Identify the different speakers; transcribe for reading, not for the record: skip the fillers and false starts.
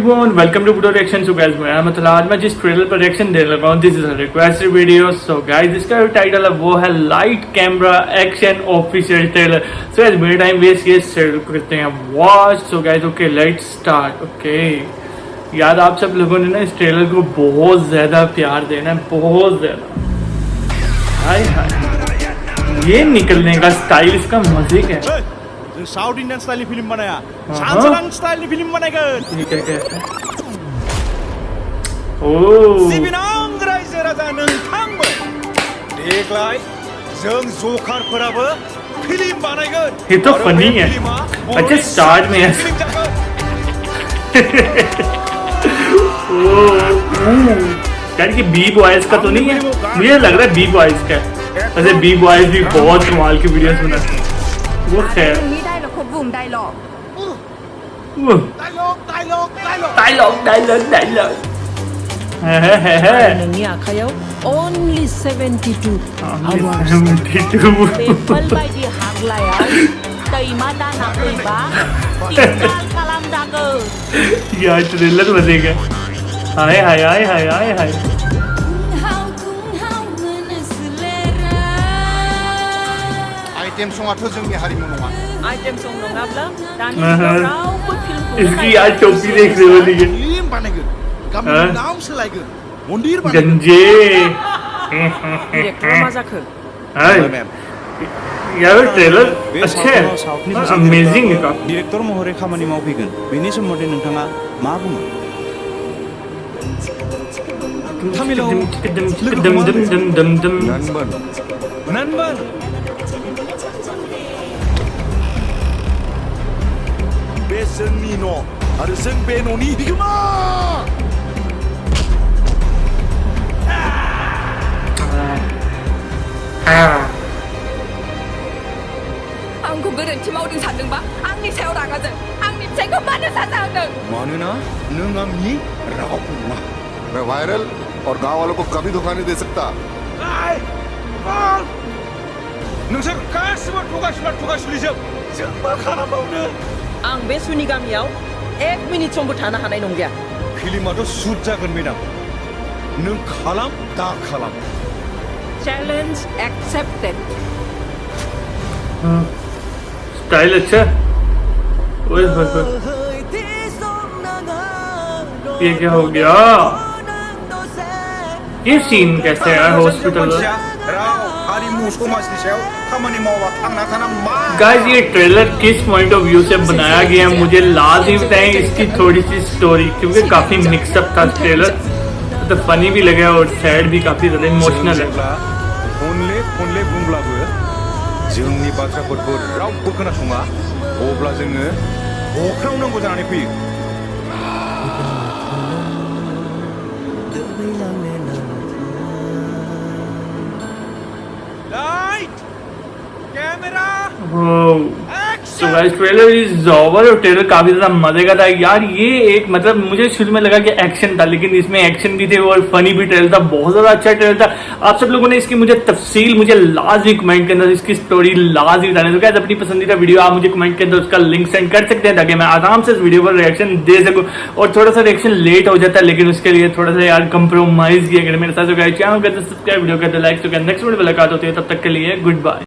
Speaker 1: Everyone, welcome to बुडो reaction. So guys मतलब आज मैं जिस ट्रेलर पर रिएक्शन दे लगा हूँ, this is a requested video. So guys इसका जो टाइटल है वो है light camera action official trailer. So guys मेरे टाइम वेस्ट ये शुरू करते हैं watch. So guys okay let's start. Okay यार आप सब लोगों ने ना इस ट्रेलर को बहुत ज्यादा प्यार देना है, बहुत ज्यादा। हाय हाय ये निकलने का स्टाइल इसका मजे का है।
Speaker 2: साउथ इंडियन स्टाइल की फिल्म बनाया, सांसरां स्टाइल की फिल्म बनायगोन।
Speaker 1: ठीक है ओ
Speaker 2: सिबिनां रायजो राजा नोंथांमोन देग्लाय जों जकारफोराबो फिल्म बानायगोन।
Speaker 1: ये तो फनी है। अच्छा स्टार्ट में है यार कि बी बॉयज का तो नहीं है, मुझे लग रहा है बी बॉयज का है। वैसे बी बॉयज भी बहुत कमाल की वीडियोस बनाते हैं। वो खैर डायलॉग
Speaker 3: नोंनि आखायाव only 72 बेफोर बायदि हाग्लायाव दैमा दाना फैबा इन्स्टॉल खालामजागोन।
Speaker 1: यार ट्रेलर बजेगा। हाय हाय हाय हाय हाय हाय
Speaker 2: आइटेम सङाथ' जोंनि हारिमु नङा।
Speaker 3: आइटेम सं नङाब्ला दानि जुगाव रावबो फिल्मखौ
Speaker 1: इसकी यार टोपी देख रहे हो लेकिन
Speaker 2: फिल्म बानायगोन, गामिनि नाम सोलायगोन, मन्दिर बानायगोन।
Speaker 1: गंजे
Speaker 3: डिरेक्टरा मा जाखो?
Speaker 1: हाय यार ट्रेलर अच्छा है, अमेजिंग है काफी।
Speaker 4: डिरेक्टर महरै खामानि मावफैगोन, बेनि सोमोन्दै नोंथाङा मा बुङो? तामिलाव ननबन
Speaker 2: बे जोंनि न' आरो जों बे न'नि बिगोमा।
Speaker 5: आंखौ गोरोन्थि मावदों सानदोंबा आंनि सायाव रागा जों आंनि फिसायखौ मानो साजा होदों?
Speaker 2: मानोना नों आंनि रावखौ नङा।
Speaker 6: मैं वायरल और गांव वालों को कभी धोखा नहीं दे सकता।
Speaker 2: नोंसोर गासिबो थगासुलिजोब, जों मा खालामबावनो?
Speaker 3: आं बे सुनि गामियाव 1 मिनिट समबो थानो हानाय नंलिया।
Speaker 2: फिल्माथ' शुट जागोन मेडाम, नों खालाम दा खालाम।
Speaker 3: Challenge accepted.
Speaker 1: स्टाइल अच्छा है। ओए होए होए ये क्या हो गया? ये सीन कैसे है हॉस्पिटल में? गाइस ये ट्रेलर किस पॉइंट ऑफ व्यू से बनाया गया है मुझे लाजमी बताएं इसकी थोड़ी सी स्टोरी, क्योंकि काफी मिक्सअप था ट्रेलर। तो फनी भी लगा और सैड भी काफी ज्यादा इमोशनल है।
Speaker 2: खनले बुंब्लाबो जोंनि बाथ्राफोरखौ रावबो खोनासङा, अब्ला जोङो होख्रावनांगौ जानानै फैयो।
Speaker 1: So guys, trailer is over और ट्रेलर काफी ज्यादा मजे का था यार। ये एक मतलब मुझे शुरू में लगा कि एक्शन था, लेकिन इसमें एक्शन भी थे और फनी भी ट्रेलर था। बहुत ज्यादा अच्छा ट्रेलर था। आप सब लोगों ने इसकी मुझे तफसील मुझे लाजमी कमेंट के अंदर इसकी स्टोरी लाजमी बताने। तो गाइस अपनी पसंदीदा वीडियो आप मुझे कमेंट के अंदर उसका लिंक सेंड कर सकते हैं, ताकि मैं आराम से इस वीडियो पर रिएक्शन दे सकूं। और थोड़ा सा रिएक्शन लेट हो जाता है, लेकिन उसके लिए थोड़ा सा यार कंप्रोमाइज किया मेरे साथ। चैनल कर सब्सक्राइब, वीडियो कर लाइक। तो नेक्स्ट वीडियो मुलाकात होती है, तब तक के लिए गुड बाय।